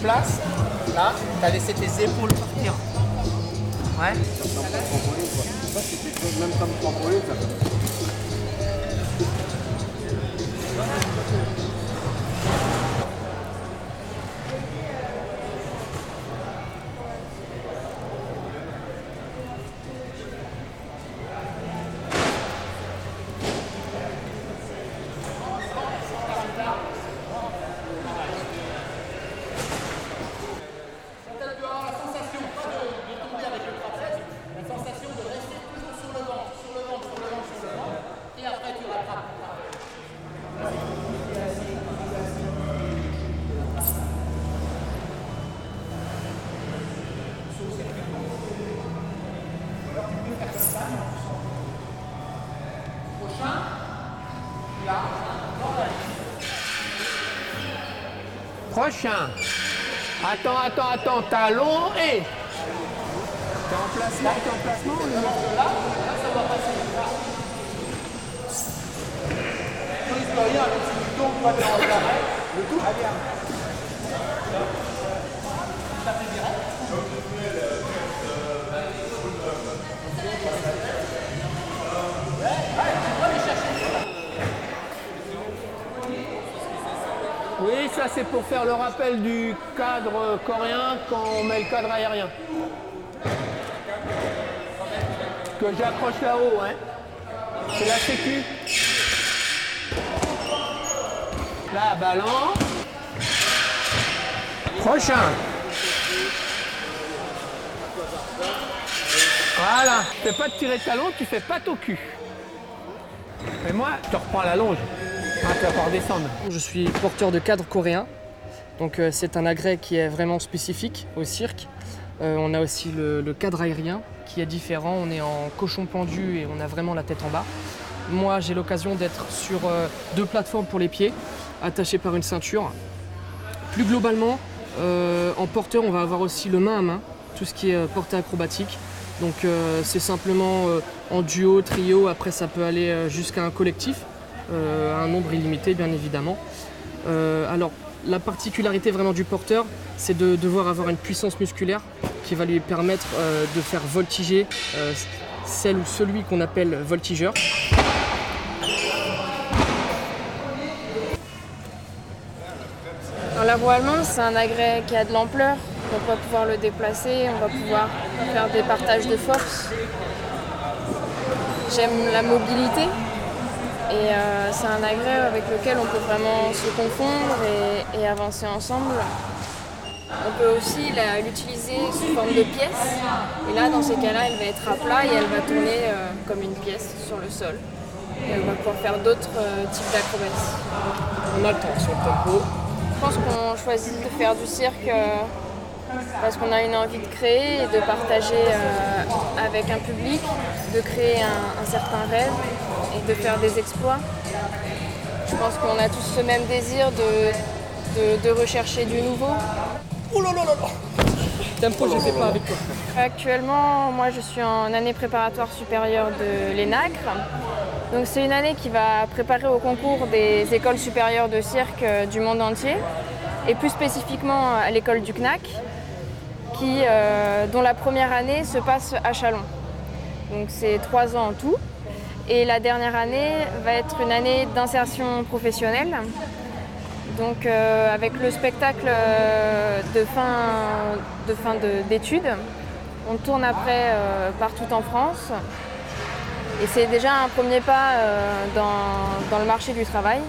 place, là, tu as laissé tes épaules partir. Ouais. Ça, c'est quelque chose, même comme trampoline, ça peut. Prochain. Attends, talon et... T'es en placement, là, ça va passer. Là. Il risque rien, même si tu tombes, toi t'es en arrêt, le tout, allez, ça fait direct. Oui, ça c'est pour faire le rappel du cadre coréen quand on met le cadre aérien. Que j'accroche là-haut, hein. C'est la sécu. Là, ballon. Prochain. Voilà. Tu fais pas de tirer de talon, tu fais patte au cul. Et moi, je te reprends la longe. Ah, tu vas pas redescendre. Je suis porteur de cadre coréen. Donc c'est un agrès qui est vraiment spécifique au cirque. On a aussi le cadre aérien qui est différent. On est en cochon pendu et on a vraiment la tête en bas. Moi, j'ai l'occasion d'être sur 2 plateformes pour les pieds, attachées par une ceinture. Plus globalement, en porteur, on va avoir aussi le main à main, tout ce qui est portée acrobatique. Donc c'est simplement en duo, trio, après ça peut aller jusqu'à un collectif, un nombre illimité bien évidemment. Alors la particularité vraiment du porteur, c'est de devoir avoir une puissance musculaire qui va lui permettre de faire voltiger celle ou celui qu'on appelle voltigeur. La roue allemande, c'est un agrès qui a de l'ampleur. On va pouvoir le déplacer, on va pouvoir faire des partages de force. J'aime la mobilité et c'est un agrès avec lequel on peut vraiment se confondre et avancer ensemble. On peut aussi l'utiliser sous forme de pièce. Et là, dans ces cas-là, elle va être à plat et elle va tourner comme une pièce sur le sol. Et elle va pouvoir faire d'autres types d'acrobaties. On a le temps sur le tempo. Je pense qu'on choisit de faire du cirque parce qu'on a une envie de créer et de partager avec un public, de créer un certain rêve et de faire des exploits. Je pense qu'on a tous ce même désir de rechercher du nouveau. Oh là là là là! Tempo, je ne sais pas avec toi. Actuellement, moi je suis en année préparatoire supérieure de l'ENACRE. Donc c'est une année qui va préparer au concours des écoles supérieures de cirque du monde entier et plus spécifiquement à l'école du CNAC dont la première année se passe à Châlons. Donc c'est 3 ans en tout et la dernière année va être une année d'insertion professionnelle. Donc avec le spectacle de fin d'études, on tourne après partout en France. Et c'est déjà un premier pas dans le marché du travail.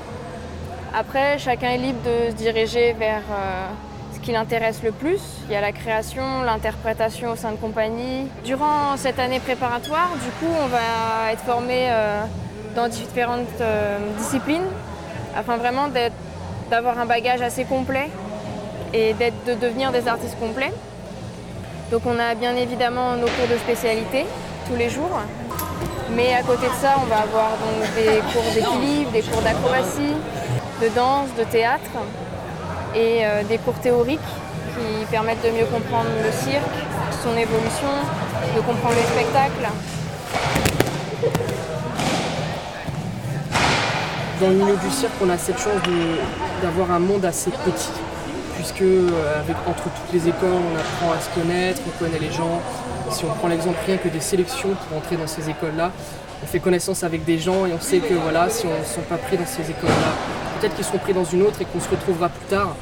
Après, chacun est libre de se diriger vers ce qui l'intéresse le plus. Il y a la création, l'interprétation au sein de compagnies. Durant cette année préparatoire, du coup, on va être formé dans différentes disciplines afin vraiment d'avoir un bagage assez complet et de devenir des artistes complets. Donc on a bien évidemment nos cours de spécialité tous les jours. Mais à côté de ça, on va avoir donc des cours d'équilibre, des cours d'acrobatie, de danse, de théâtre et des cours théoriques qui permettent de mieux comprendre le cirque, son évolution, de comprendre le spectacle. Dans le milieu du cirque, on a cette chance d'avoir un monde assez petit, puisque entre toutes les écoles, on apprend à se connaître, on connaît les gens. Si on prend l'exemple rien que des sélections pour entrer dans ces écoles-là, on fait connaissance avec des gens et on sait que voilà, si on ne sont pas pris dans ces écoles-là, peut-être qu'ils seront pris dans une autre et qu'on se retrouvera plus tard.